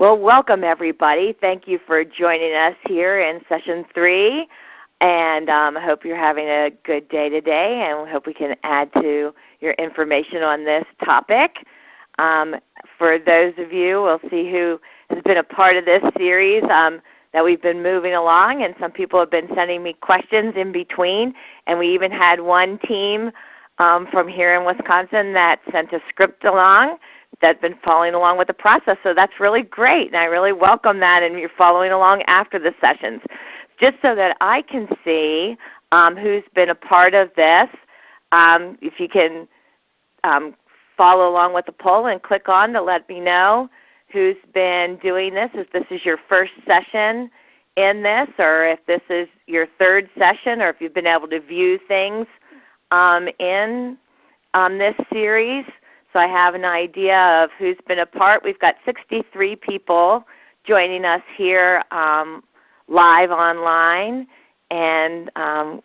Well, welcome everybody. Thank you for joining us here in Session 3. And I hope you're having a good day today, and we hope we can add to your information on this topic. For those of you, we'll see who has been a part of this series that we've been moving along, and some people have been sending me questions in between. And we even had one team from here in Wisconsin that sent a script along that's been following along with the process. So that's really great, and I really welcome that, and you're following along after the sessions. Just so that I can see who's been a part of this, if you can follow along with the poll and click on to let me know who's been doing this, if this is your first session in this, or if this is your third session, or if you've been able to view things in this series. So I have an idea of who's been a part. We've got 63 people joining us here live online, and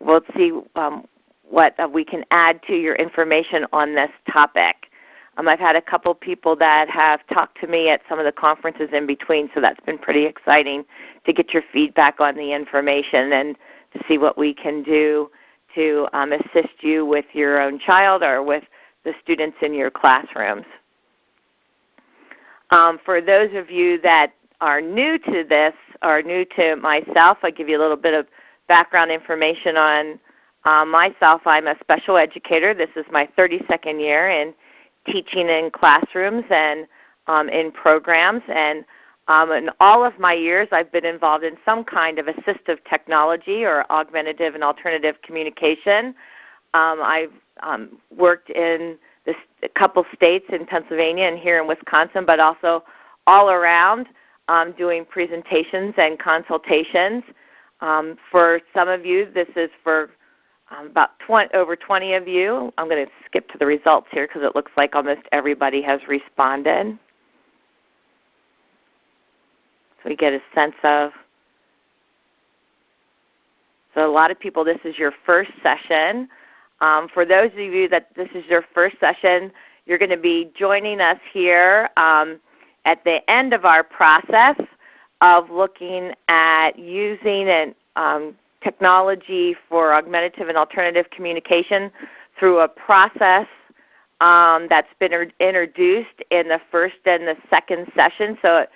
we'll see what we can add to your information on this topic. I've had a couple people that have talked to me at some of the conferences in between, so that's been pretty exciting to get your feedback on the information and to see what we can do to assist you with your own child or with the students in your classrooms. For those of you that are new to this or new to myself, I'll give you a little bit of background information on myself. I'm a special educator. This is my 32nd year in teaching in classrooms and in programs. And in all of my years, I've been involved in some kind of assistive technology or augmentative and alternative communication. I've worked in a couple states in Pennsylvania and here in Wisconsin, but also all around doing presentations and consultations. For some of you, this is for about over 20 of you. I'm going to skip to the results here because it looks like almost everybody has responded. So we get a sense of, so a lot of people, this is your first session. For those of you that this is your first session, you're going to be joining us here at the end of our process of looking at using technology for augmentative and alternative communication through a process that's been introduced in the first and the second session. So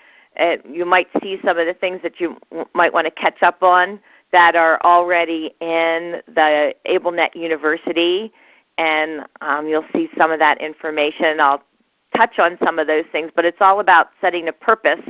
you might see some of the things that you might want to catch up on that are already in the AbleNet University, and you'll see some of that information. I'll touch on some of those things, but it's all about setting a purpose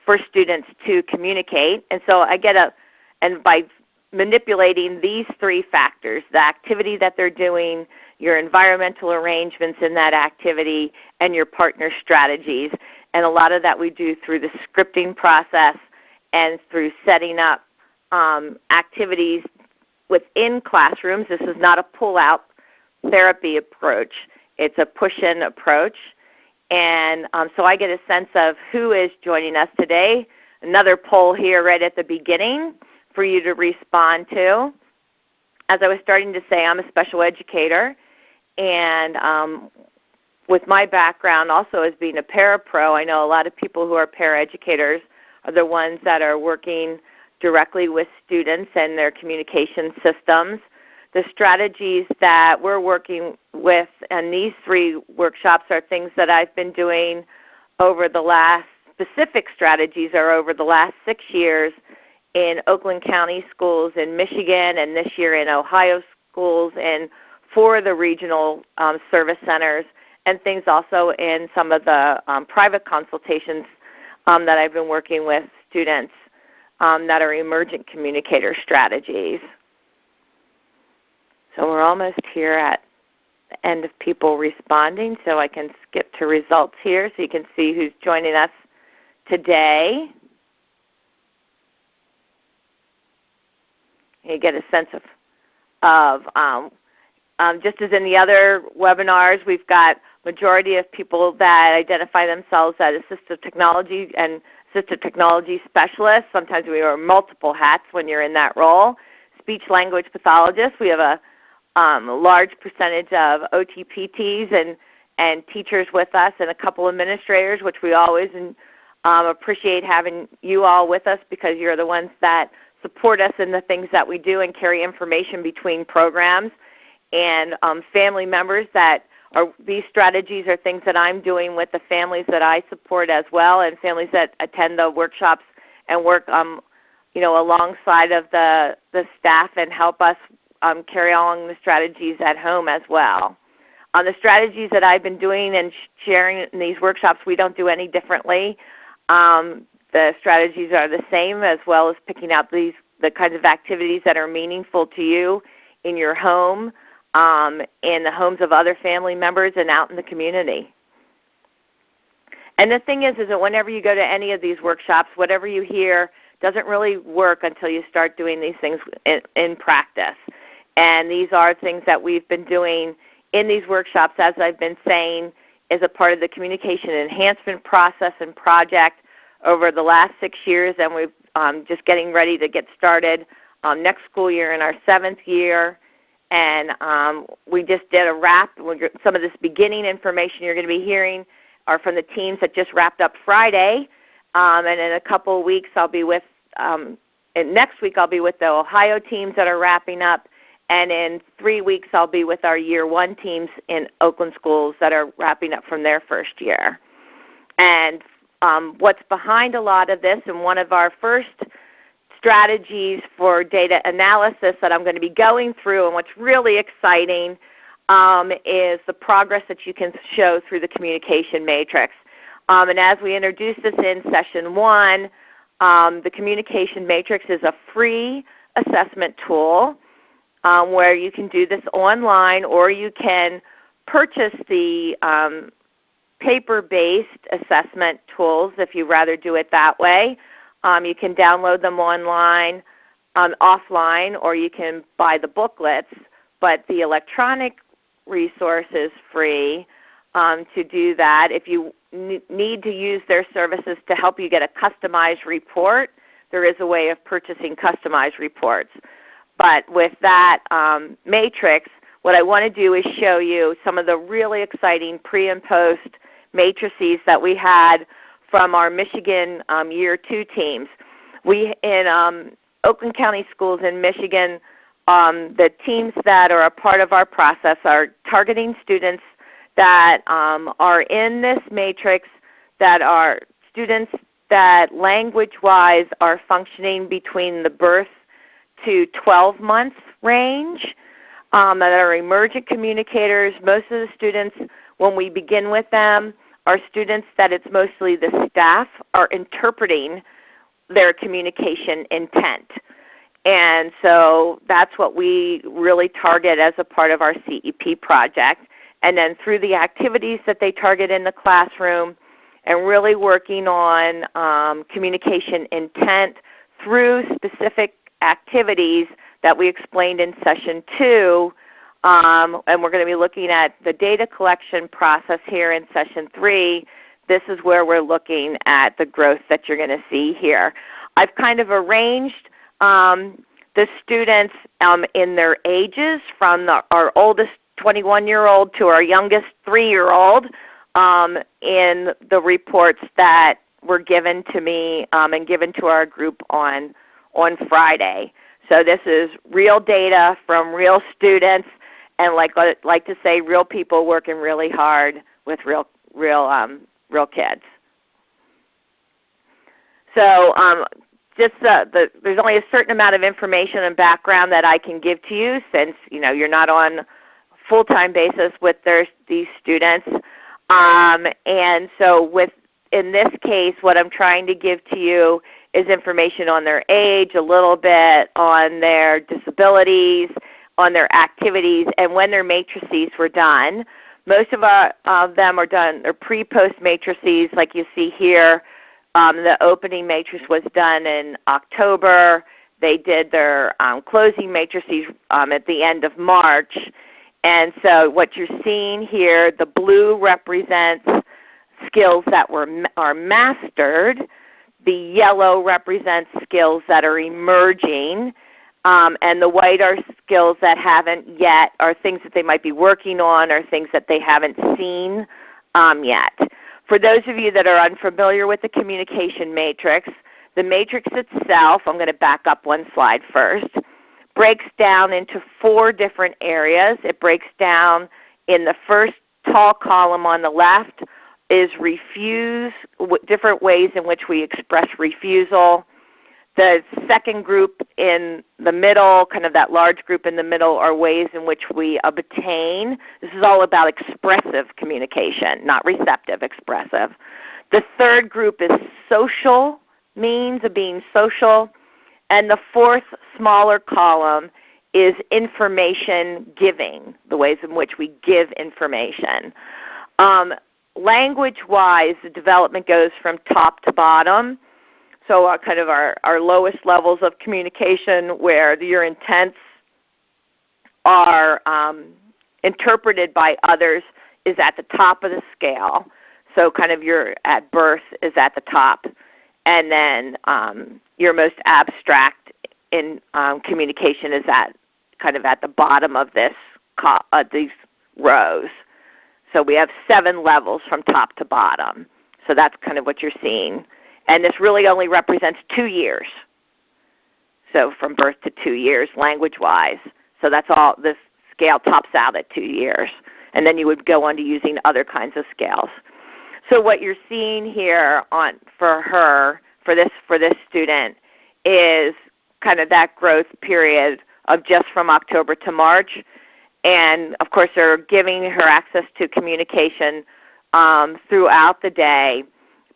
for students to communicate. And so and by manipulating these three factors, the activity that they're doing, your environmental arrangements in that activity, and your partner strategies. And a lot of that we do through the scripting process and through setting up activities within classrooms. This is not a pull-out therapy approach. It's a push-in approach. And so I get a sense of who is joining us today. Another poll here right at the beginning for you to respond to. As I was starting to say, I'm a special educator, and with my background also as being a parapro, I know a lot of people who are paraeducators are the ones that are working directly with students and their communication systems. The strategies that we're working with in these three workshops are things that I've been doing over the last, specific strategies are over the last 6 years in Oakland County schools in Michigan, and this year in Ohio schools, and for the regional service centers, and things also in some of the private consultations that I've been working with students that are emergent communicator strategies. So we're almost here at the end of people responding, so I can skip to results here so you can see who's joining us today. You get a sense of just as in the other webinars, we've got majority of people that identify themselves as assistive technology and assistive technology specialists. Sometimes we wear multiple hats when you're in that role. Speech language pathologists, we have a large percentage of OTPTs and teachers with us, and a couple administrators, which we always Appreciate having you all with us because you're the ones that support us in the things that we do and carry information between programs. And family members that these strategies are things that I'm doing with the families that I support as well, and families that attend the workshops and work alongside of the staff and help us carry along the strategies at home as well. The strategies that I've been doing and sharing in these workshops, we don't do any differently. The strategies are the same, as well as picking out the kinds of activities that are meaningful to you in your home, in the homes of other family members, and out in the community. And the thing is that whenever you go to any of these workshops, whatever you hear doesn't really work until you start doing these things in practice. And these are things that we've been doing in these workshops, as I've been saying, as a part of the Communication Enhancement process and project over the last 6 years, and we're just getting ready to get started next school year in our 7th year. And we just did a wrap. Some of this beginning information you're going to be hearing are from the teams that just wrapped up Friday. And in a couple of weeks I'll be with, and next week I'll be with the Ohio teams that are wrapping up. And in 3 weeks I'll be with our Year 1 teams in Oakland schools that are wrapping up from their first year. And what's behind a lot of this, and one of our first strategies for data analysis that I'm going to be going through, and what's really exciting is the progress that you can show through the communication matrix. And as we introduced this in session 1, the communication matrix is a free assessment tool where you can do this online, or you can purchase the paper-based assessment tools if you'd rather do it that way. You can download them online, offline, or you can buy the booklets. But the electronic resource is free to do that. If you need to use their services to help you get a customized report, there is a way of purchasing customized reports. But with that matrix, what I want to do is show you some of the really exciting pre and post matrices that we had from our Michigan Year 2 teams. We in Oakland County Schools in Michigan, the teams that are a part of our process are targeting students that are in this matrix, that are students that language-wise are functioning between the birth to 12 months range, that are emergent communicators. Most of the students, when we begin with them, are students that it's mostly the staff are interpreting their communication intent. And so that's what we really target as a part of our CEP project. And then through the activities that they target in the classroom, and really working on communication intent through specific activities that we explained in session 2. And we're going to be looking at the data collection process here in session 3. This is where we're looking at the growth that you're going to see here. I've kind of arranged the students in their ages from our oldest 21-year-old to our youngest 3-year-old in the reports that were given to me and given to our group on Friday. So this is real data from real students, and like to say, real people working really hard with real kids. So there's only a certain amount of information and background that I can give to you, since you're not on a full-time basis with these students. And so in this case, what I'm trying to give to you is information on their age, a little bit on their disabilities, on their activities, and when their matrices were done. Most of them are done, they're pre-post matrices like you see here. The opening matrix was done in October. They did their closing matrices at the end of March. And so what you're seeing here, the blue represents skills that are mastered. The yellow represents skills that are emerging. And the white are skills that haven't yet, are things that they might be working on, or things that they haven't seen yet. For those of you that are unfamiliar with the communication matrix, the matrix itself, I'm going to back up one slide first, breaks down into 4 different areas. It breaks down in the first tall column on the left is refuse, different ways in which we express refusal. The second group in the middle, kind of that large group in the middle, are ways in which we obtain. This is all about expressive communication, not receptive, expressive. The third group is social, means of being social. And the fourth smaller column is information giving, the ways in which we give information. Language-wise, the development goes from top to bottom. So our lowest levels of communication where your intents are interpreted by others is at the top of the scale. So kind of your at birth is at the top. And then your most abstract in communication is at the bottom of these rows. So we have 7 levels from top to bottom. So that's kind of what you're seeing. And this really only represents 2 years. So from birth to 2 years language-wise. So that's all, this scale tops out at 2 years. And then you would go on to using other kinds of scales. So what you're seeing here for this student is kind of that growth period of just from October to March. And of course they're giving her access to communication throughout the day.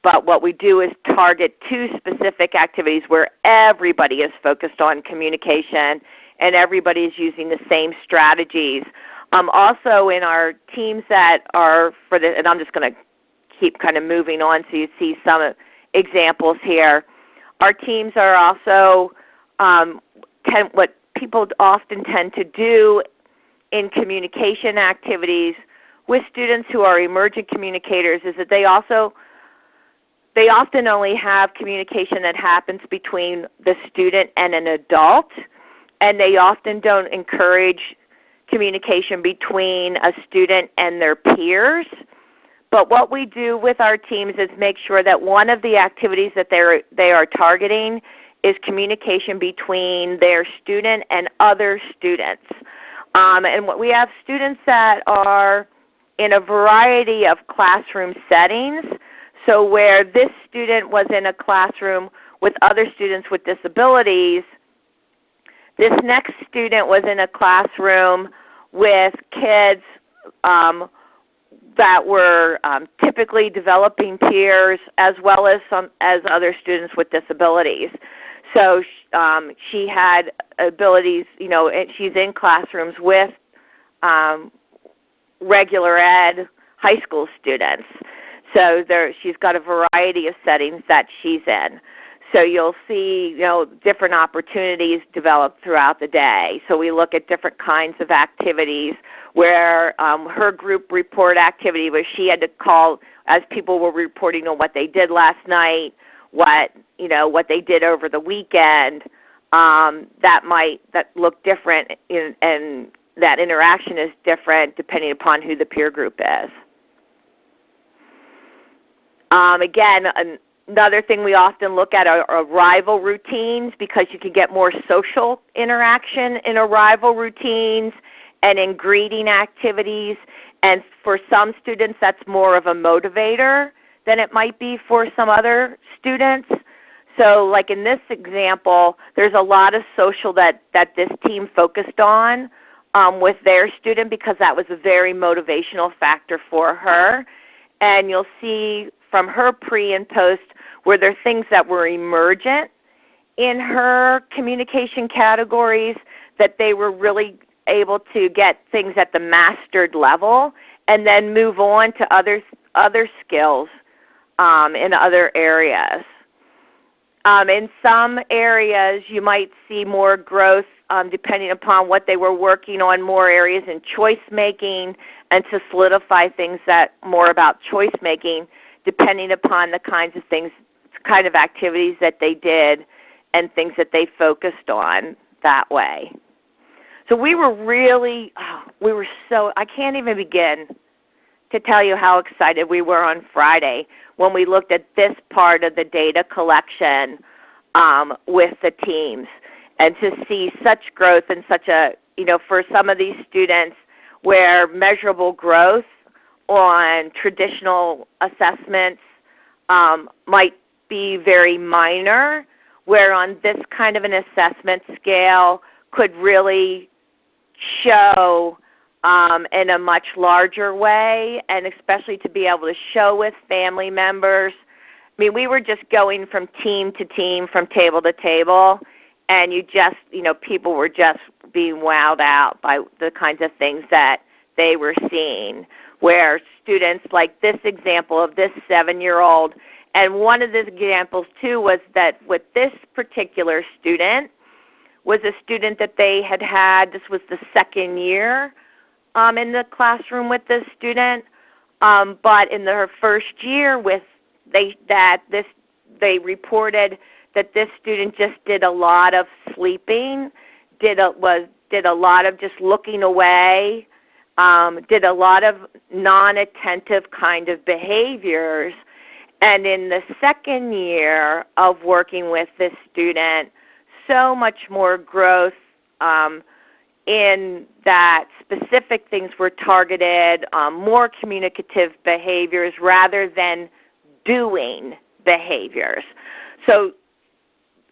But what we do is target 2 specific activities where everybody is focused on communication and everybody is using the same strategies. Also in our teams that are for the, and I'm just going to keep kind of moving on so you see some examples here. Our teams are also what people often tend to do in communication activities with students who are emergent communicators is that they often only have communication that happens between the student and an adult, and they often don't encourage communication between a student and their peers. But what we do with our teams is make sure that one of the activities that they are targeting is communication between their student and other students. And we have students that are in a variety of classroom settings. So where this student was in a classroom with other students with disabilities, this next student was in a classroom with kids that were typically developing peers as well as other students with disabilities. So she had abilities, she's in classrooms with regular ed high school students. So she's got a variety of settings that she's in. So you'll see different opportunities develop throughout the day. So we look at different kinds of activities where her group report activity where she had to call as people were reporting on what they did last night, what they did over the weekend, that look different and that interaction is different depending upon who the peer group is. Again, another thing we often look at are arrival routines because you can get more social interaction in arrival routines and in greeting activities. And for some students that's more of a motivator than it might be for some other students. So like in this example, there's a lot of social that this team focused on with their student because that was a very motivational factor for her. And you'll see from her pre and post were there things that were emergent in her communication categories that they were really able to get things at the mastered level and then move on to other skills in other areas. In some areas you might see more growth depending upon what they were working on, more areas in choice making and to solidify things that more about choice making depending upon the kinds of activities that they did and things that they focused on that way. So we were really, I can't even begin to tell you how excited we were on Friday when we looked at this part of the data collection with the teams, and to see such growth and such a, for some of these students where measurable growth on traditional assessments might be very minor, where on this kind of an assessment scale could really show in a much larger way, and especially to be able to show with family members. I mean, we were just going from team to team, from table to table, and people were just being wowed out by the kinds of things that they were seeing, where students, like this example of this 7-year-old, and one of the examples too was that with this particular student was a student that they had, this was the second year in the classroom with this student, but in their first year they reported that this student just did a lot of sleeping, did a lot of just looking away, did a lot of non-attentive kind of behaviors. And in the second year of working with this student, so much more growth in that specific things were targeted, more communicative behaviors rather than doing behaviors. So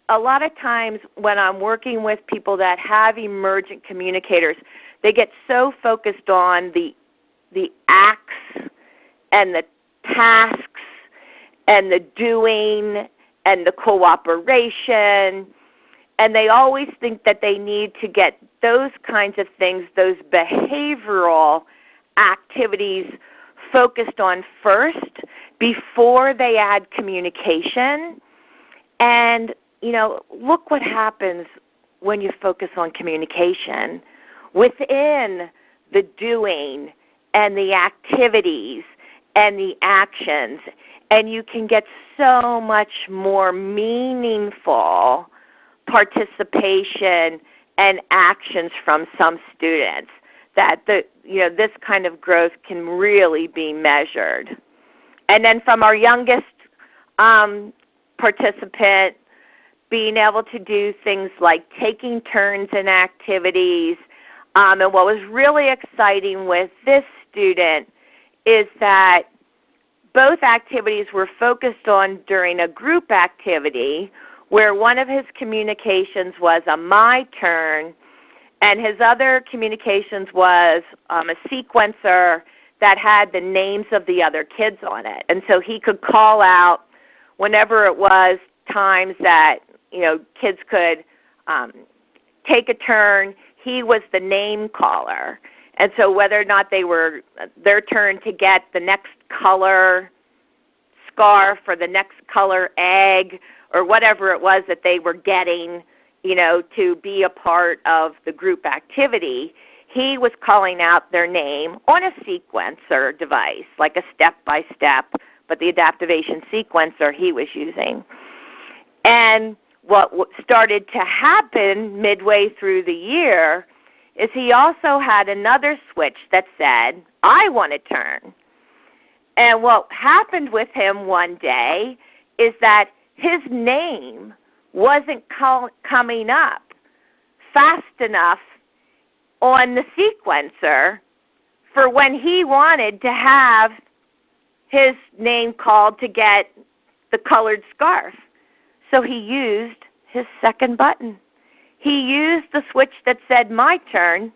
a lot of times when I'm working with people that have emergent communicators, they get so focused on the acts and the tasks and the doing and the cooperation, and they always think that they need to get those kinds of things, those behavioral activities focused on first before they add communication. And, look what happens when you focus on communication within the doing and the activities and the actions. And you can get so much more meaningful participation and actions from some students that this kind of growth can really be measured. And then from our youngest participant, being able to do things like taking turns in activities. And what was really exciting with this student is that both activities were focused on during a group activity, where one of his communications was a my turn, and his other communications was a sequencer that had the names of the other kids on it. And so he could call out whenever it was times that kids could take a turn, he was the name caller. And so whether or not they were their turn to get the next color scarf or the next color egg or whatever it was that they were getting, to be a part of the group activity, he was calling out their name on a sequencer device, like a step-by-step, but the adaptivation sequencer he was using. And what started to happen midway through the year is he also had another switch that said, I want to turn. And what happened with him one day is that his name wasn't coming up fast enough on the sequencer for when he wanted to have his name called to get the colored scarf. So he used his second button. He used the switch that said my turn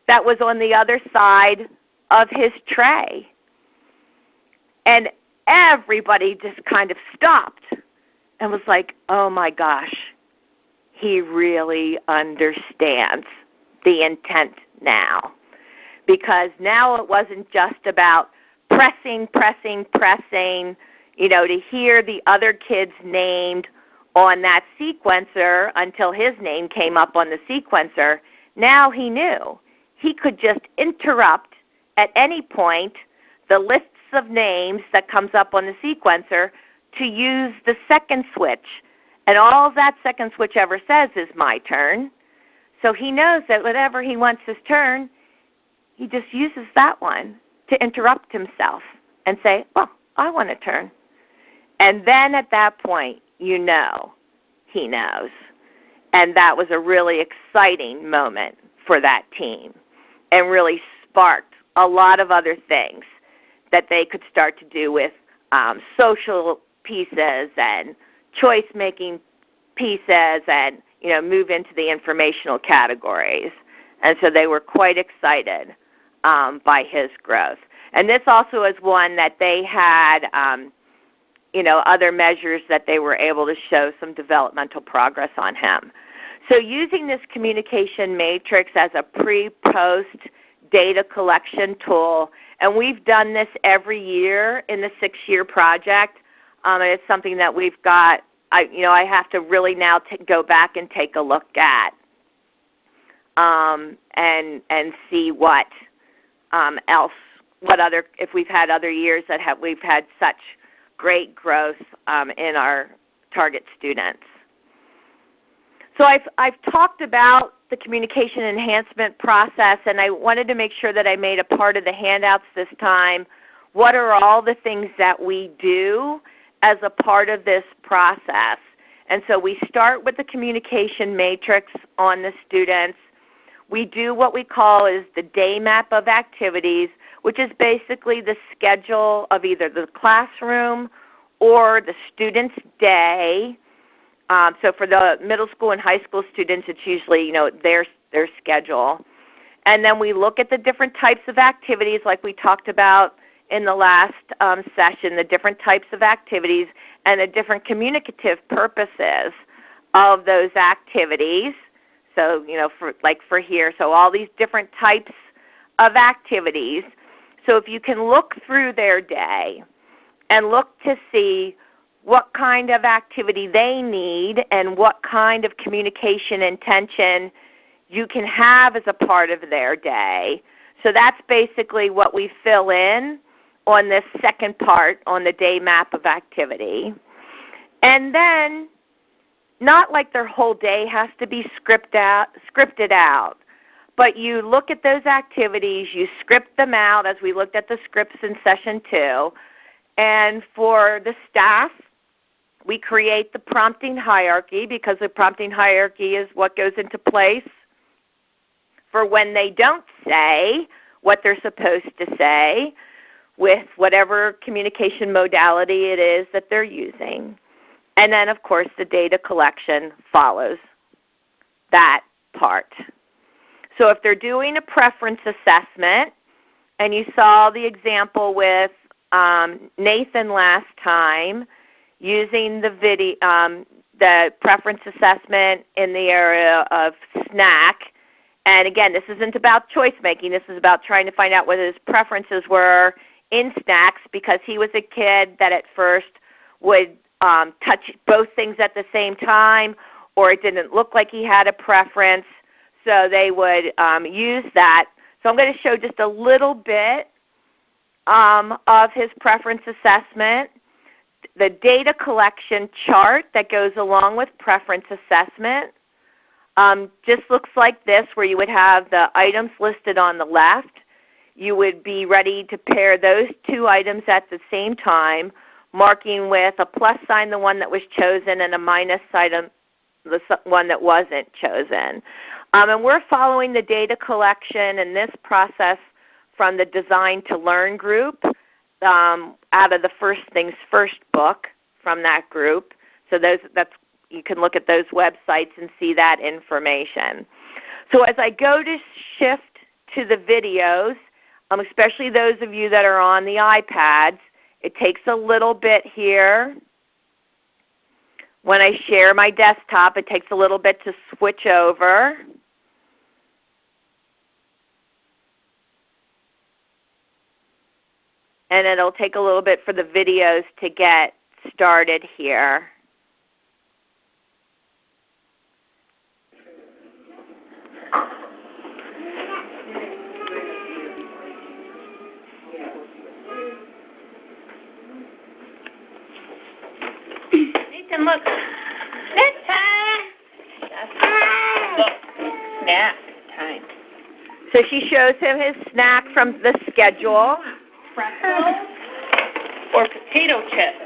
that was on the other side of his tray. And everybody just kind of stopped and was like, oh my gosh, he really understands the intent now. Because now it wasn't just about pressing, to hear the other kids named on that sequencer until his name came up on the sequencer. Now he knew. He could just interrupt at any point the lists of names that comes up on the sequencer to use the second switch. And all that second switch ever says is my turn. So he knows that whenever he wants his turn, he just uses that one to interrupt himself and say, well, I want to turn. And then at that point, you know he knows. And that was a really exciting moment for that team and really sparked a lot of other things that they could start to do with social pieces and choice-making pieces and, move into the informational categories. And so they were quite excited by his growth. And this also is one that they had, other measures that they were able to show some developmental progress on him. So using this communication matrix as a pre-post data collection tool, and we've done this every year in the 6-year project, and it's something that we've got, I have to really now go back and take a look at and see what else, if we've had other years that we've had such great growth in our target students. So I've talked about the communication enhancement process, and I wanted to make sure that I made a part of the handouts this time. What are all the things that we do as a part of this process? And so we start with the communication matrix on the students. We do what we call is the day map of activities, which is basically the schedule of either the classroom or the student's day. So for the middle school and high school students, it's usually their schedule. And then we look at the different types of activities like we talked about in the last session, the different types of activities and the different communicative purposes of those activities. So, for here, so all these different types of activities. So if you can look through their day and look to see what kind of activity they need and what kind of communication intention you can have as a part of their day. So that's basically what we fill in on this second part on the day map of activity. And then, not like their whole day has to be scripted out, but you look at those activities, you script them out as we looked at the scripts in session 2. And for the staff, we create the prompting hierarchy because the prompting hierarchy is what goes into place for when they don't say what they're supposed to say with whatever communication modality it is that they're using. And then, of course, the data collection follows that part. So if they're doing a preference assessment, and you saw the example with Nathan last time, using the preference assessment in the area of snack. And again, this isn't about choice making. This is about trying to find out what his preferences were in snacks, because he was a kid that at first would touch both things at the same time, or it didn't look like he had a preference, so they would use that. So I'm going to show just a little bit of his preference assessment. The data collection chart that goes along with preference assessment just looks like this, where you would have the items listed on the left. You would be ready to pair those two items at the same time, marking with a plus sign the one that was chosen and a minus sign the one that wasn't chosen. And we're following the data collection in this process from the Design to Learn group, out of the First Things First book from that group. So you can look at those websites and see that information. So as I go to shift to the videos, especially those of you that are on the iPads, it takes a little bit here. When I share my desktop, it takes a little bit to switch over. And it'll take a little bit for the videos to get started here. Nathan, look. Snack time. So she shows him his snack from the schedule. pretzels or potato chips?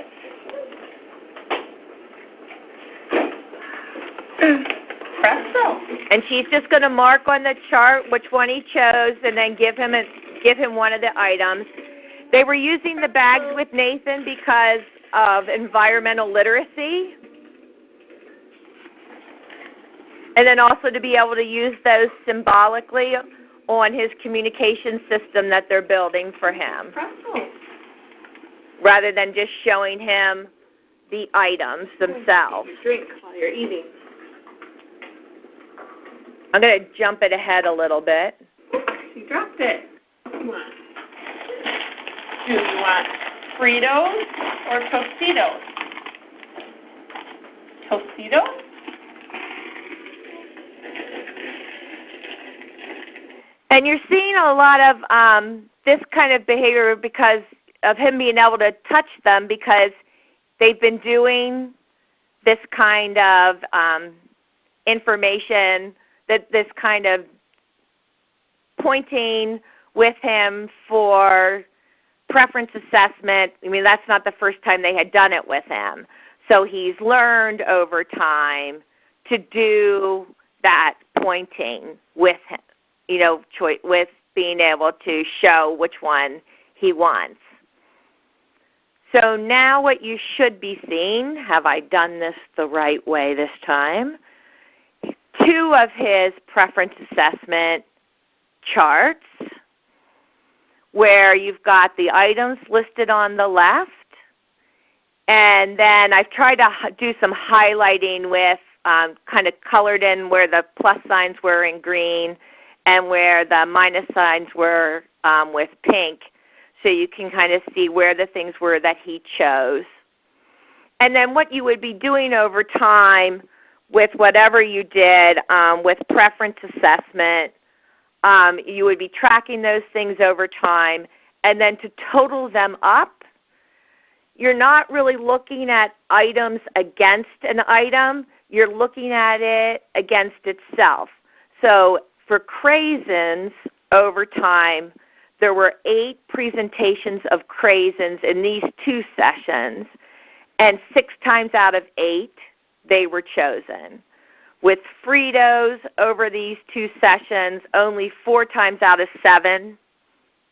Pretzel. And she's just going to mark on the chart which one he chose and then give him one of the items. They were using the bags with Nathan because of environmental literacy. And then also to be able to use those symbolically on his communication system that they're building for him. Pretzels. Rather than just showing him the items themselves. Drink while you're eating. I'm going to jump it ahead a little bit. You dropped it. What do you want? Do you want Fritos or Tostitos? Tostitos? And you're seeing a lot of this kind of behavior because of him being able to touch them, because they've been doing this kind of information, this kind of pointing with him for preference assessment. I mean, that's not the first time they had done it with him. So he's learned over time to do that pointing with him, with being able to show which one he wants. So now what you should be seeing, have I done this the right way this time? 2 of his preference assessment charts where you've got the items listed on the left, and then I've tried to do some highlighting with kind of colored in where the plus signs were in green and where the minus signs were with pink, so you can kind of see where the things were that he chose. And then what you would be doing over time with whatever you did with preference assessment, you would be tracking those things over time, and then to total them up, you're not really looking at items against an item. You're looking at it against itself. So for craisins over time, there were 8 presentations of craisins in these 2 sessions, and 6 times out of 8, they were chosen. With Fritos over these 2 sessions, only 4 times out of 7,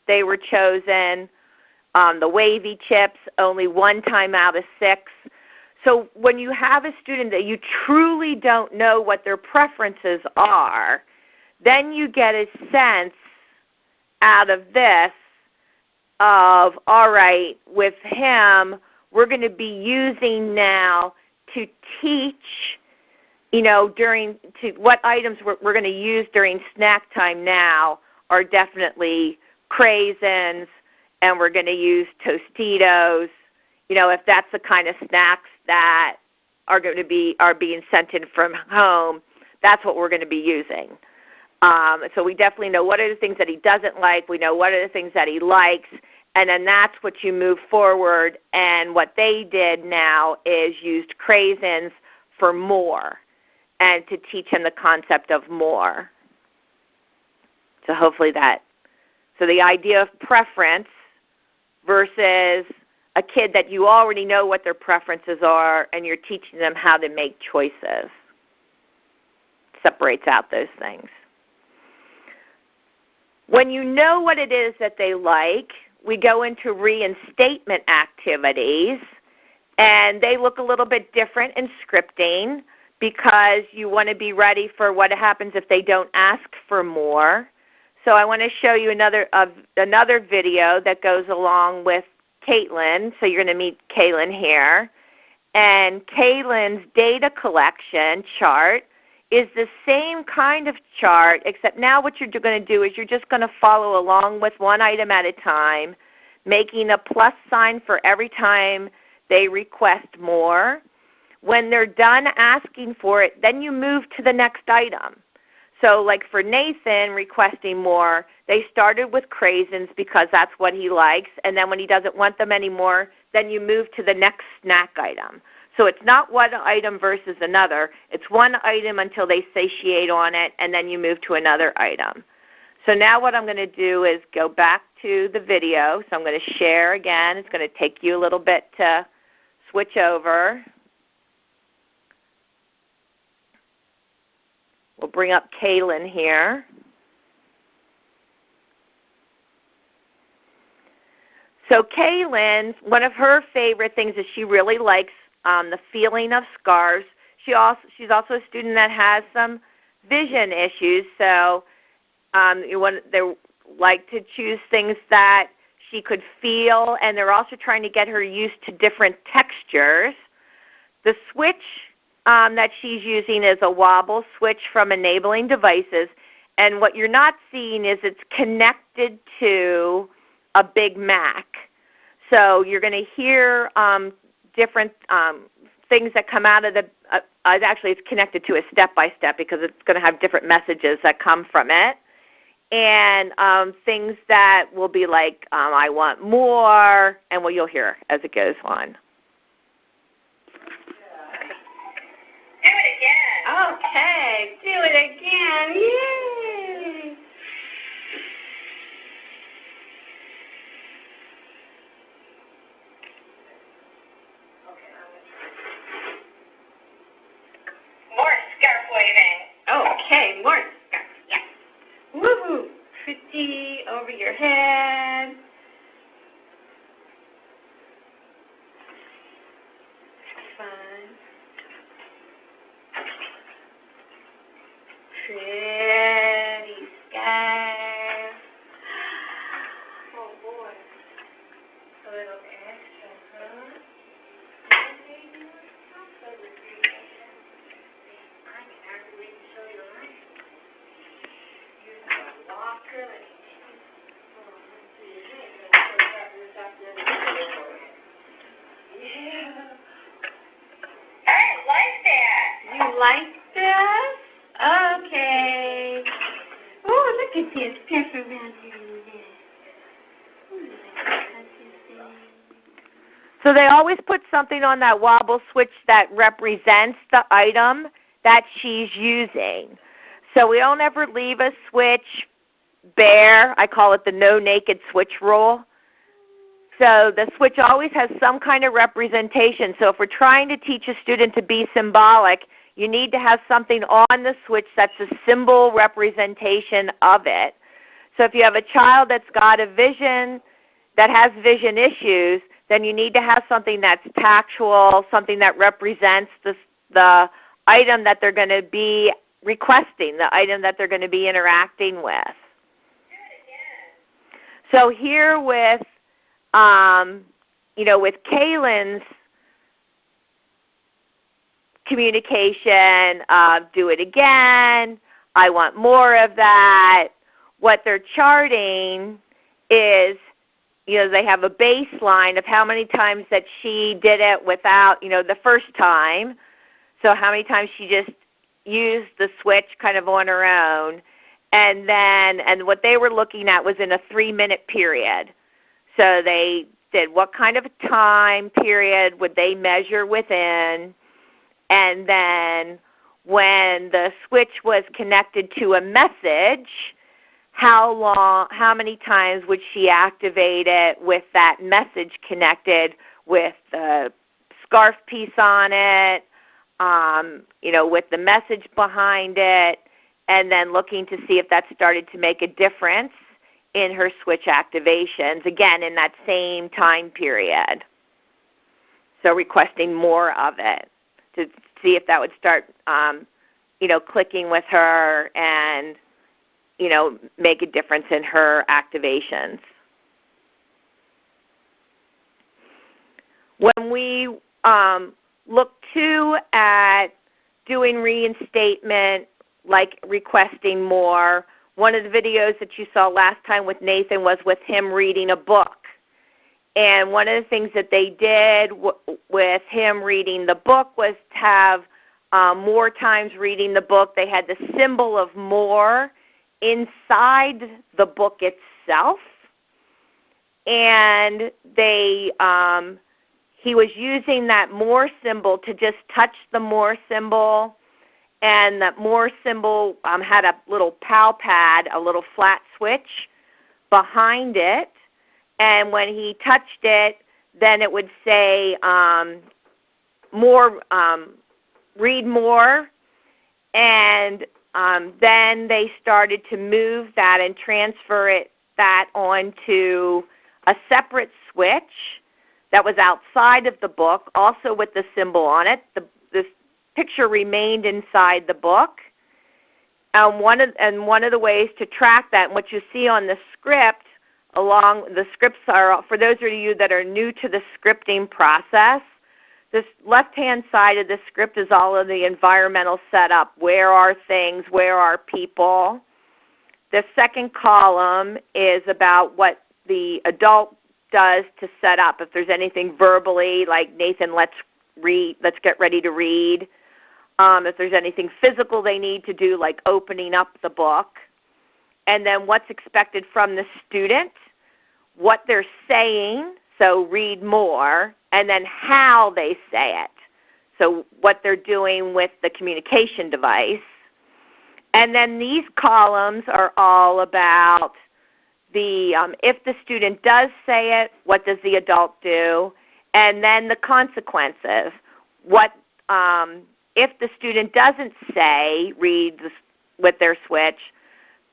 they were chosen. The wavy chips, only 1 time out of 6. So when you have a student that you truly don't know what their preferences are, then you get a sense out of this of, all right, with him, we're going to be using now to teach, what items we're going to use during snack time now are definitely craisins, and we're going to use Tostitos. If that's the kind of snacks that are being sent in from home, that's what we're going to be using. So we definitely know what are the things that he doesn't like. We know what are the things that he likes. And then that's what you move forward. And what they did now is used craisins for more and to teach him the concept of more. So hopefully so the idea of preference versus a kid that you already know what their preferences are and you're teaching them how to make choices separates out those things. When you know what it is that they like, we go into reinstatement activities, and they look a little bit different in scripting because you want to be ready for what happens if they don't ask for more. So I want to show you another video that goes along with Caitlin. So you're going to meet Caitlin here. And Caitlin's data collection chart is the same kind of chart, except now what you're going to do is you're just going to follow along with one item at a time, making a plus sign for every time they request more. When they're done asking for it, then you move to the next item. So like for Nathan requesting more, they started with craisins because that's what he likes, and then when he doesn't want them anymore, then you move to the next snack item. So it's not one item versus another. It's one item until they satiate on it, and then you move to another item. So now what I'm going to do is go back to the video. So I'm going to share again. It's going to take you a little bit to switch over. We'll bring up Kaylin here. So Kaylin, one of her favorite things is she really likes the feeling of scars. She's also a student that has some vision issues, so they like to choose things that she could feel, and they're also trying to get her used to different textures. The switch that she's using is a wobble switch from Enabling Devices, and what you're not seeing is it's connected to a Big Mac. So you're going to hear different things that come out of the actually it's connected to a step-by-step because it's going to have different messages that come from it. And things that will be like, I want more, and you'll hear as it goes on. Do it again. Okay, do it again. Yay! More scarf waving. Okay, more scarf. Yes. Woohoo! Pretty over your head. Fun. Pretty scarf. Oh boy. A little extra, huh? I can hardly wait to show you the light. You have a walker. Yeah. I like that. You like this? Okay. Oh, look at this pepper around here. So they always put something on that wobble switch that represents the item that she's using. So we don't ever leave a switch bare. I call it the no naked switch rule. So the switch always has some kind of representation. So if we're trying to teach a student to be symbolic, you need to have something on the switch that's a symbol representation of it. So if you have a child that's got a vision, that has vision issues, then you need to have something that's tactual, something that represents the item that they're going to be requesting, the item that they're going to be interacting with. So here with, with Kaylin's communication, do it again, I want more of that, what they're charting is, they have a baseline of how many times that she did it without, the first time. So how many times she just used the switch kind of on her own. And what they were looking at was in a 3-minute period. So they did what kind of a time period would they measure within. And then when the switch was connected to a message, how many times would she activate it with that message connected with the scarf piece on it, with the message behind it, and then looking to see if that started to make a difference in her switch activations, again, in that same time period. So requesting more of it to see if that would start, clicking with her and make a difference in her activations. When we look too at doing reinstatement, like requesting more, one of the videos that you saw last time with Nathan was with him reading a book. And one of the things that they did with him reading the book was to have more times reading the book. They had the symbol of more inside the book itself, and he was using that more symbol to just touch the more symbol and that more symbol had a little PAL pad, a little flat switch behind it. And when he touched it, then it would say more, read more. And then they started to move that and transfer that onto a separate switch that was outside of the book, also with the symbol on it. This picture remained inside the book. One of the ways to track that, and what you see on the script, the scripts are, for those of you that are new to the scripting process, this left-hand side of the script is all of the environmental setup. Where are things? Where are people? The second column is about what the adult does to set up. If there's anything verbally, like Nathan, let's get ready to read. If there's anything physical they need to do, like opening up the book. And then what's expected from the student, what they're saying, so read more, and then how they say it, so what they're doing with the communication device. And then these columns are all about if the student does say it, what does the adult do, and then the consequences. If the student doesn't say, read with their switch,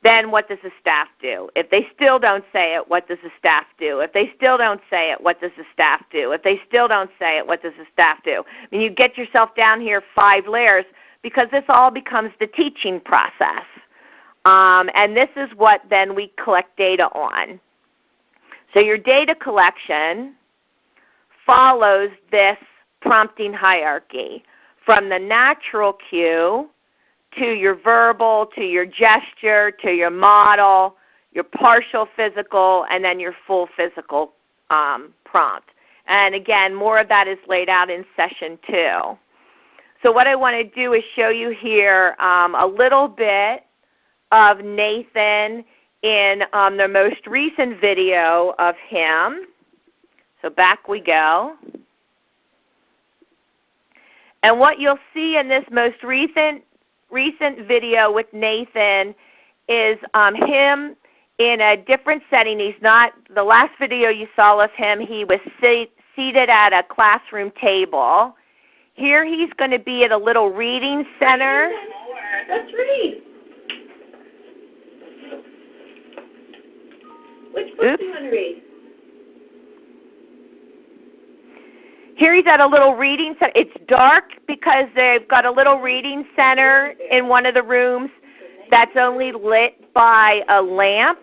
then what does the staff do? If they still don't say it, what does the staff do? If they still don't say it, what does the staff do? If they still don't say it, what does the staff do? I mean, you get yourself down here 5 layers because this all becomes the teaching process. And this is what then we collect data on. So your data collection follows this prompting hierarchy, from the natural cue to your verbal, to your gesture, to your model, your partial physical, and then your full physical prompt. And again, more of that is laid out in session 2. So what I want to do is show you here a little bit of Nathan in the most recent video of him. So back we go. And what you'll see in this most recent video with Nathan is him in a different setting. He's not, the last video you saw of him, he was seated at a classroom table. Here he's going to be at a little reading center. Let's read. Which book do you want to read? Here he's at a little reading center. It's dark because they've got a little reading center in one of the rooms that's only lit by a lamp.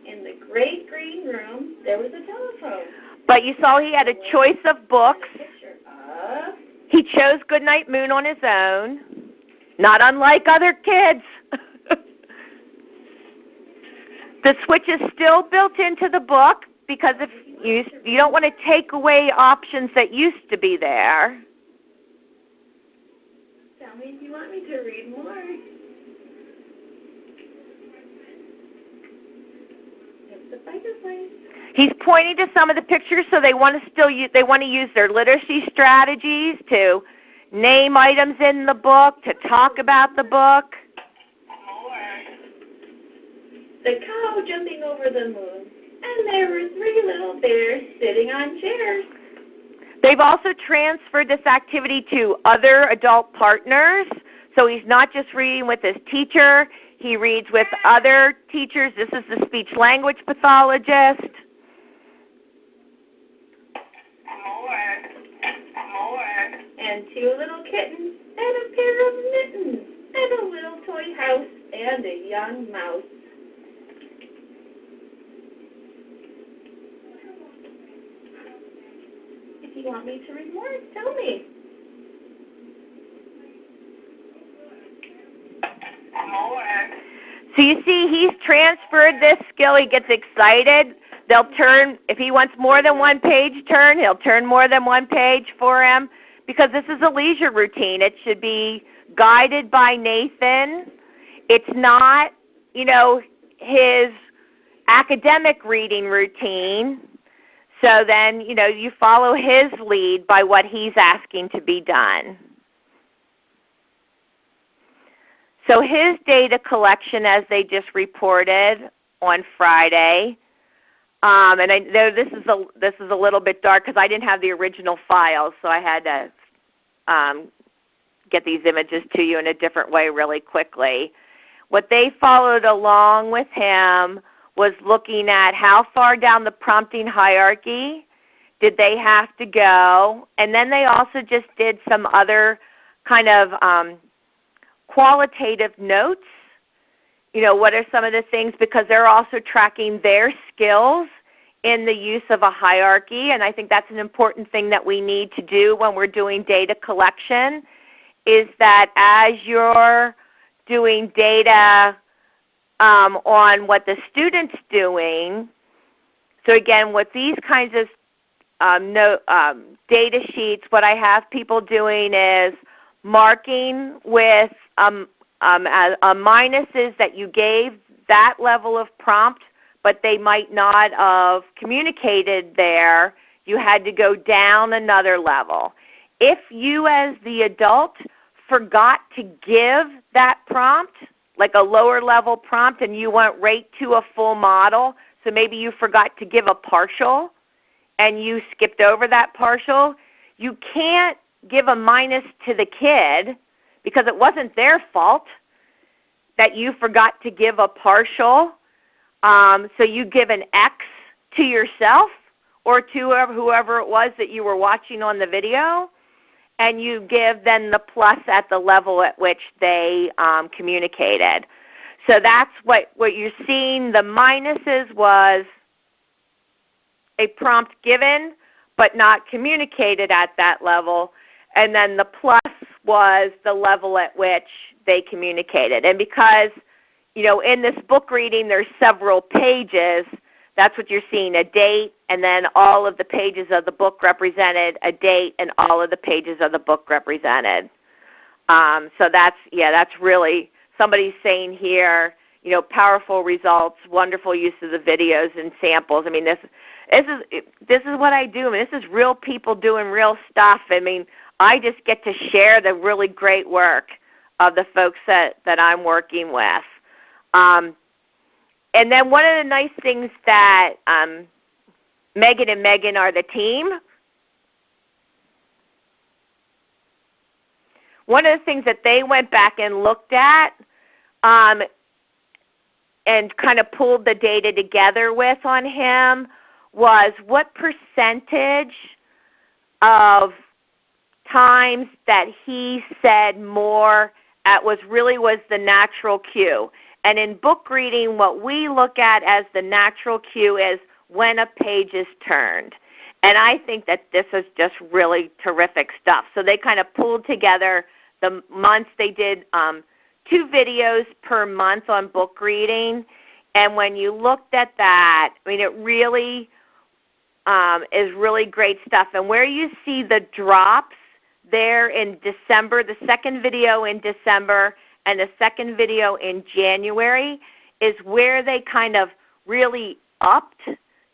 In the great green room, there was a telephone. But you saw he had a choice of books. He chose Goodnight Moon on his own, not unlike other kids. The switch is still built into the book because if you don't want to take away options that used to be there. Tell me if you want me to read more. It's the fireplace. He's pointing to some of the pictures, so they want to use their literacy strategies to name items in the book, to talk about the book. The cow jumping over the moon, and there were 3 little bears sitting on chairs. They've also transferred this activity to other adult partners, so he's not just reading with his teacher, he reads with other teachers. This is the speech language pathologist. And 2 little kittens, and a pair of mittens, and a little toy house, and a young mouse. If you want me to read more, tell me. So you see he's transferred this skill. He gets excited. They'll turn, if he wants more than one page turn, he'll turn more than one page for him because this is a leisure routine. It should be guided by Nathan. It's not, his academic reading routine. So then, you follow his lead by what he's asking to be done. So his data collection, as they just reported on Friday, and I know this is a little bit dark because I didn't have the original files, so I had to get these images to you in a different way really quickly. What they followed along with him was looking at how far down the prompting hierarchy did they have to go, and then they also just did some other kind of qualitative notes. What are some of the things, because they're also tracking their skills in the use of a hierarchy, and I think that's an important thing that we need to do when we're doing data collection, is that as you're doing data on what the student's doing, so again, with these kinds of data sheets, what I have people doing is marking with a minus is that you gave that level of prompt, but they might not have communicated there. You had to go down another level. If you as the adult forgot to give that prompt, like a lower level prompt, and you went right to a full model, so maybe you forgot to give a partial and you skipped over that partial, you can't give a minus to the kid because it wasn't their fault that you forgot to give a partial. So you give an X to yourself or to whoever it was that you were watching on the video, and you give then the plus at the level at which they communicated. So that's what you're seeing. The minuses was a prompt given but not communicated at that level, and then the plus was the level at which they communicated. And because in this book reading there's several pages, that's what you're seeing, a date, and then all of the pages of the book represented, a date, and all of the pages of the book represented. So that's really, somebody's saying here, powerful results, wonderful use of the videos and samples. I mean, this is what I do. I mean, this is real people doing real stuff. I mean, I just get to share the really great work of the folks that I'm working with. And then one of the nice things that Megan and Megan are the team. One of the things that they went back and looked at and kind of pulled the data together with on him was what percentage of times that he said more was the natural cue. And in book reading, what we look at as the natural cue is when a page is turned. And I think that this is just really terrific stuff. So they kind of pulled together the months. They did 2 videos per month on book reading. And when you looked at that, I mean, it really is really great stuff. And where you see the drops there in December, the second video in December and the second video in January, is where they kind of really upped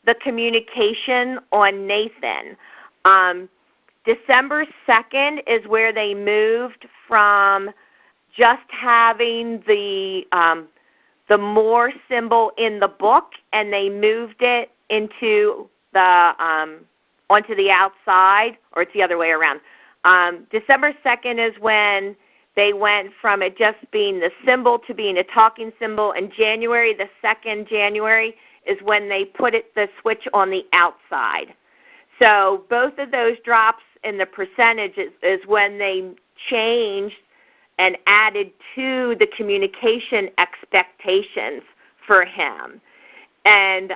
the communication on Nathan. December 2nd is where they moved from just having the more symbol in the book, and they moved it into the onto the outside, or it's the other way around. December 2nd is when they went from it just being the symbol to being a talking symbol. And January, the 2nd January, is when they put the switch on the outside. So both of those drops in the percentages is when they changed and added to the communication expectations for him. And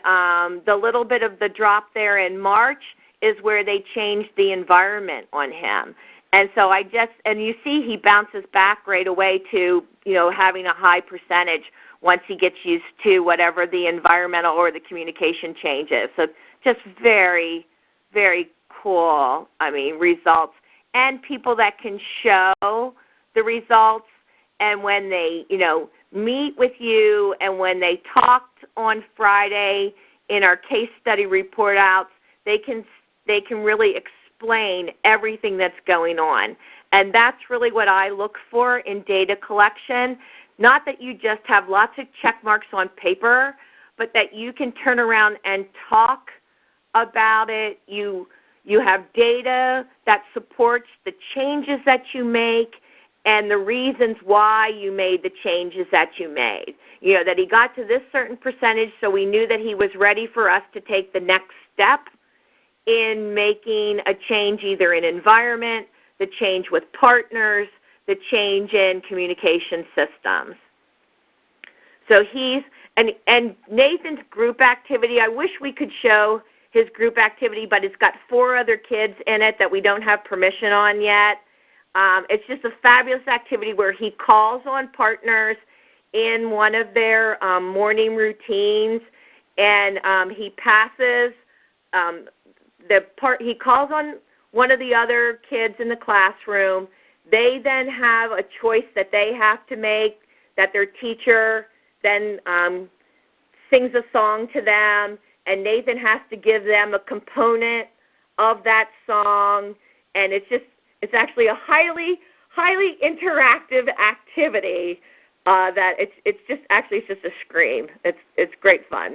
the little bit of the drop there in March is where they changed the environment on him. And so and you see he bounces back right away to, having a high percentage once he gets used to whatever the environmental or the communication changes. So just very, very cool, results. And people that can show the results, and when they, meet with you, and when they talked on Friday in our case study report outs, they can really explain everything that's going on. And that's really what I look for in data collection. Not that you just have lots of check marks on paper, but that you can turn around and talk about it. You have data that supports the changes that you make and the reasons why you made the changes that you made. You know, that he got to this certain percentage, so we knew that he was ready for us to take the next step in making a change either in environment, the change with partners, the change in communication systems. So and Nathan's group activity, I wish we could show his group activity, but it's got 4 other kids in it that we don't have permission on yet. It's just a fabulous activity where he calls on partners in one of their morning routines, and he passes he calls on one of the other kids in the classroom. They then have a choice that they have to make, that their teacher then sings a song to them, and Nathan has to give them a component of that song, and it's actually a highly interactive activity that it's just a scream. It's great fun.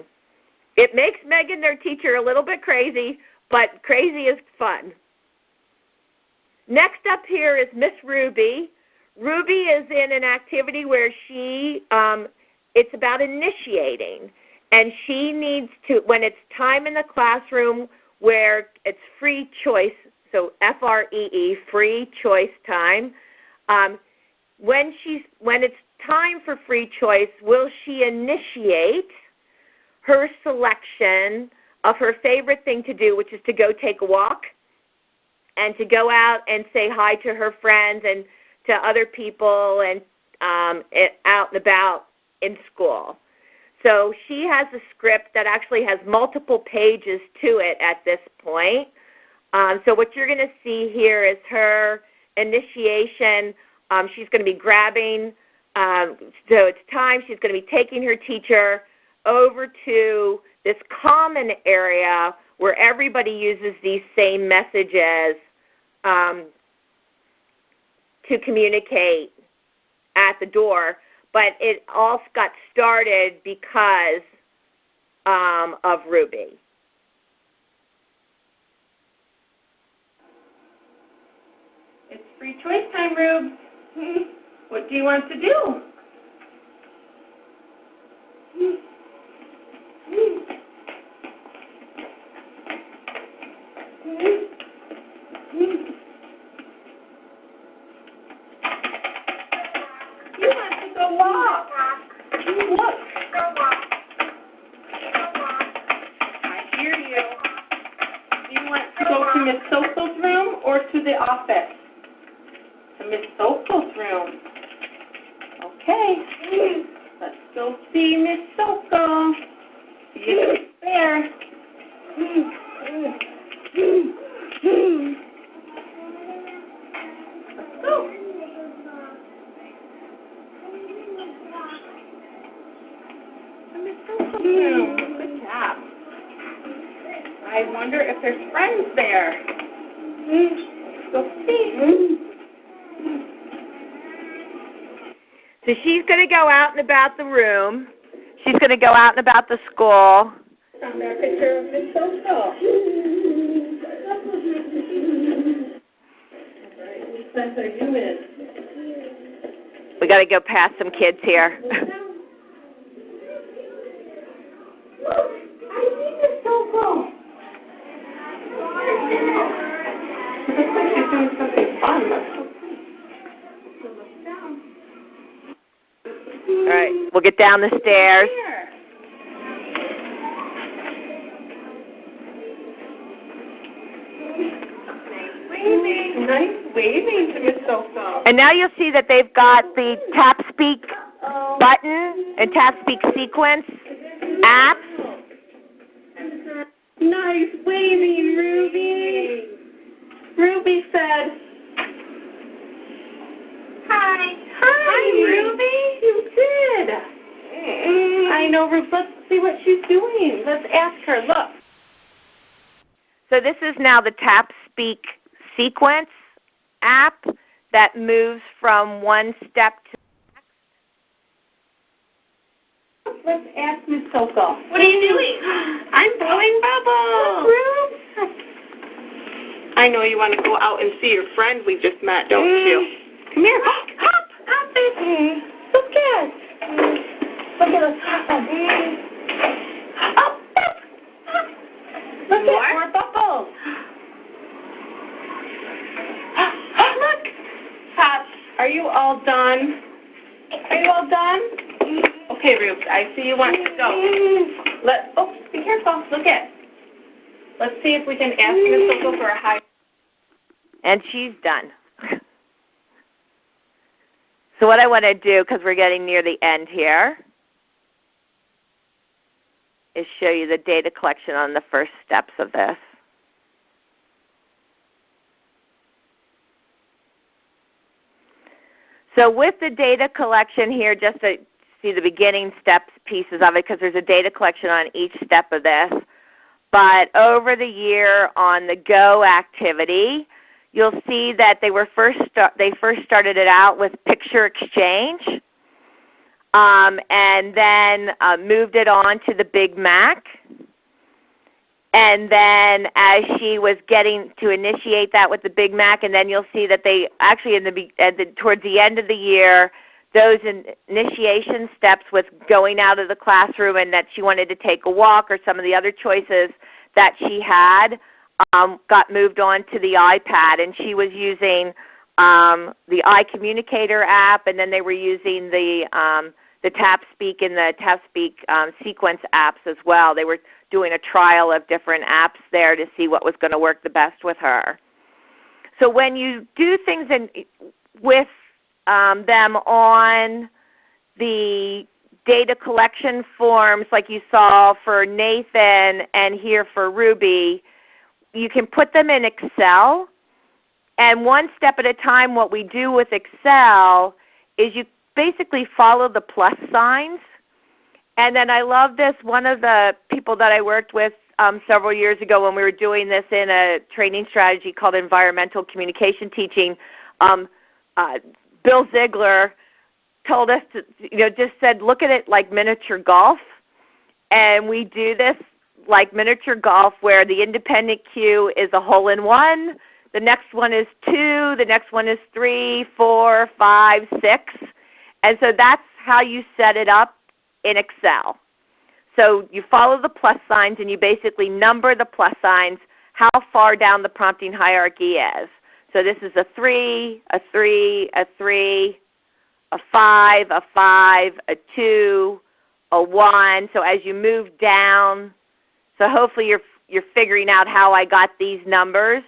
It makes Megan, their teacher, a little bit crazy, but crazy is fun. Next up here is Miss Ruby. Ruby is in an activity where it's about initiating, and she needs to, when it's time in the classroom where it's free choice, so FREE, free choice time, when it's time for free choice, will she initiate her selection of her favorite thing to do, which is to go take a walk and to go out and say hi to her friends and to other people and out and about in school. So she has a script that actually has multiple pages to it at this point. So what you're going to see here is her initiation. She's going to be grabbing, so it's time. She's going to be taking her teacher over to this common area where everybody uses these same messages to communicate at the door. But it all got started because of Ruby. It's free choice time, Rube. What do you want to do? You want to go walk. Look. I hear you. You want to go to Miss Soko's room or to the office? To Miss Soko's room. Okay. Let's go see Miss Soko. See if she's there. Let's go. Miss Soko's room. Good job. I wonder if there's friends there. Let's go see. So she's going to go out and about the room. She's going to go out and about the school. Found our picture of Miss Soko. All right, which class are you in? We got to go past some kids here. Look, I see Miss Soko. Looks like she's doing something fun. Let's go see. So look down. All right, we'll get down the stairs. Nice waving to Miss Soko. And now you'll see that they've got the Tap Speak button and Tap Speak sequence apps. Nice waving, Ruby. Ruby said, hi. Hi, Ruby. You did. I know, Ruby. Let's see what she's doing. Let's ask her. Look. So this is now the Tap Speak Sequence app that moves from one step to the next. Let's ask Ms. Soko. What are you doing? I'm blowing bubbles. I know you want to go out and see your friend we just met, don't you? Come here. Hop. Hop it. Look at. Look at us. Up. Look at more bubbles. Look. Hop. Are you all done? Are you all done? Okay, Rubes, I see you want to go. Oh, be careful. Look at. Let's see if we can ask Ms. Soko for a high. And she's done. So what I want to do, because we're getting near the end here, is show you the data collection on the first steps of this. So with the data collection here, just to see the beginning steps pieces of it, because there's a data collection on each step of this. But over the year on the Go activity, you'll see that they first started it out with picture exchange, and then moved it on to the Big Mac. And then as she was getting to initiate that with the Big Mac, and then you'll see that they actually towards the end of the year, those initiation steps with going out of the classroom and that she wanted to take a walk or some of the other choices that she had got moved on to the iPad, and she was using the iCommunicator app, and then they were using the Tap Speak and the Tap Speak sequence apps as well. They were doing a trial of different apps there to see what was going to work the best with her. So when you do things with them on the data collection forms like you saw for Nathan and here for Ruby, you can put them in Excel. And one step at a time, what we do with Excel is you basically follow the plus signs. And then I love this. One of the people that I worked with several years ago when we were doing this in a training strategy called environmental communication teaching, Bill Ziegler told us to, just said, look at it like miniature golf. And we do this like miniature golf where the independent cue is a hole-in-one, the next one is 2, the next one is 3, 4, 5, 6. And so that's how you set it up in Excel. So you follow the plus signs and you basically number the plus signs how far down the prompting hierarchy is. So this is a 3, a 3, a 3, a 5, a 5, a 2, a 1. So as you move down, so hopefully you're figuring out how I got these numbers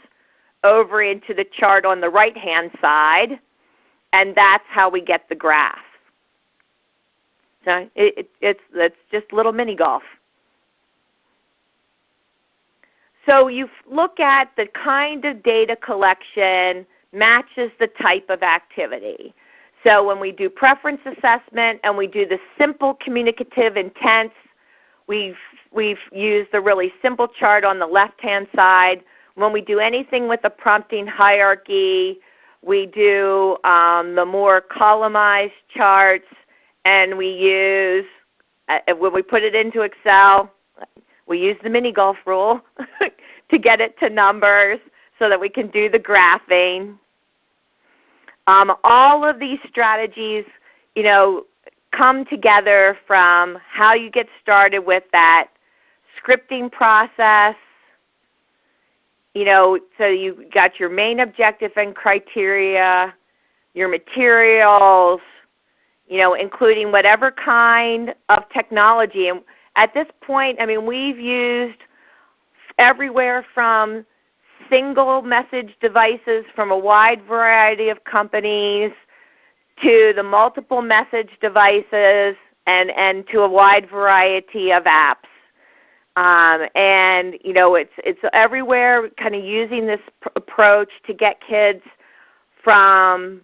over into the chart on the right-hand side, and that's how we get the graph. So it's just little mini golf. So you look at the kind of data collection matches the type of activity. So when we do preference assessment and we do the simple communicative intents, we've used the really simple chart on the left-hand side. When we do anything with the prompting hierarchy, we do the more columnized charts, and we use, when we put it into Excel, we use the mini golf rule to get it to numbers so that we can do the graphing. All of these strategies, come together from how you get started with that scripting process. So you got your main objective and criteria, your materials, including whatever kind of technology. And at this point, we've used everywhere from single message devices from a wide variety of companies to the multiple message devices and to a wide variety of apps. It's everywhere kind of using this approach to get kids from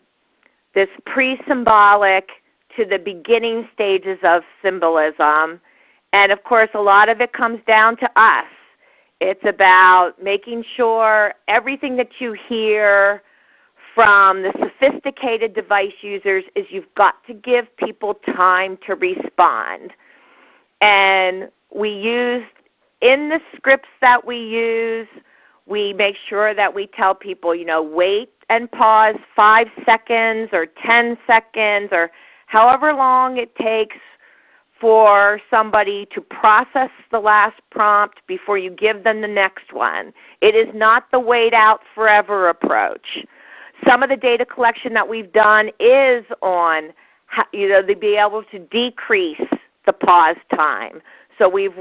this pre-symbolic to the beginning stages of symbolism. And of course, a lot of it comes down to us. It's about making sure everything that you hear from the sophisticated device users is you've got to give people time to respond. And we use, in the scripts that we use, we make sure that we tell people, wait and pause 5 seconds or 10 seconds or however long it takes for somebody to process the last prompt before you give them the next one. It is not the wait out forever approach. Some of the data collection that we've done is on to be able to decrease the pause time. So we've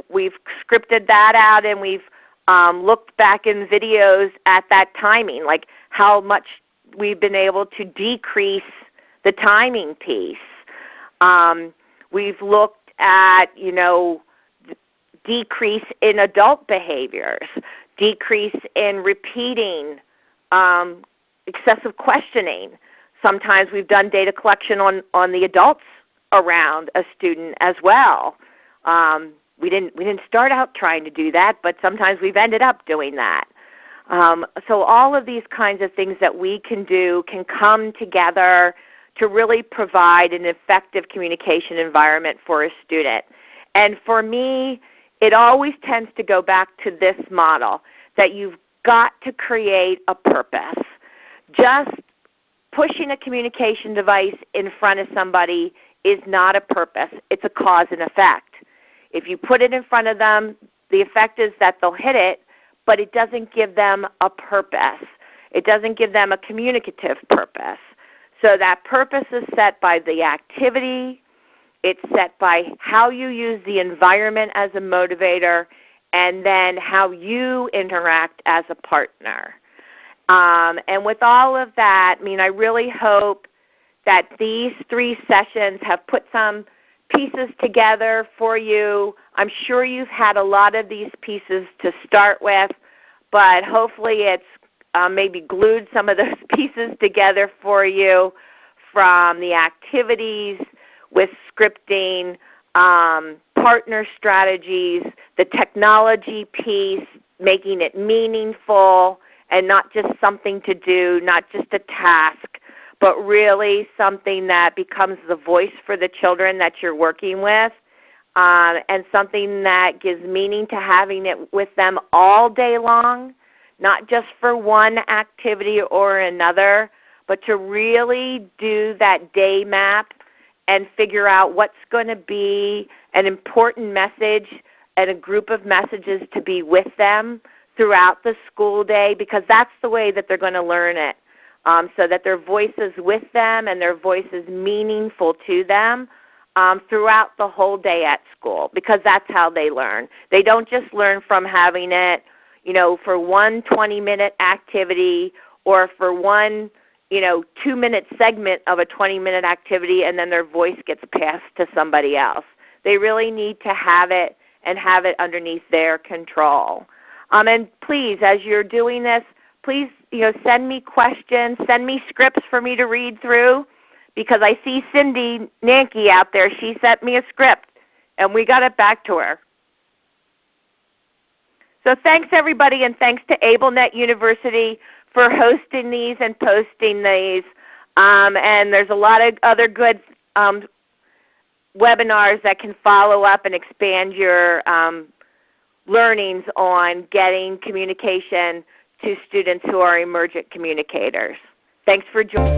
scripted that out, and we've looked back in videos at that timing, like how much we've been able to decrease the timing piece. We've looked at decrease in adult behaviors, decrease in repeating, excessive questioning. Sometimes we've done data collection on the adults around a student as well. We didn't start out trying to do that, but sometimes we've ended up doing that. So all of these kinds of things that we can do can come together to really provide an effective communication environment for a student. And for me, it always tends to go back to this model, that you've got to create a purpose. Just pushing a communication device in front of somebody is not a purpose. It's a cause and effect. If you put it in front of them, the effect is that they'll hit it, but it doesn't give them a purpose. It doesn't give them a communicative purpose. So that purpose is set by the activity. It's set by how you use the environment as a motivator, and then how you interact as a partner. And with all of that, I really hope that these 3 sessions have put some pieces together for you. I'm sure you've had a lot of these pieces to start with, but hopefully it's maybe glued some of those pieces together for you, from the activities with scripting, partner strategies, the technology piece, making it meaningful and not just something to do, not just a task, but really something that becomes the voice for the children that you're working with, and something that gives meaning to having it with them all day long, not just for one activity or another, but to really do that day map and figure out what's going to be an important message and a group of messages to be with them throughout the school day, because that's the way that they're going to learn it, so that their voice is with them and their voice is meaningful to them throughout the whole day at school, because that's how they learn. They don't just learn from having it for one 20-minute activity or for one 2-minute segment of a 20-minute activity and then their voice gets passed to somebody else. They really need to have it and have it underneath their control. And please, as you're doing this, please send me questions, send me scripts for me to read through, because I see Cindy Nanke out there. She sent me a script, and we got it back to her. So thanks, everybody, and thanks to AbleNet University for hosting these and posting these. And there's a lot of other good webinars that can follow up and expand your learnings on getting communication to students who are emergent communicators. Thanks for joining.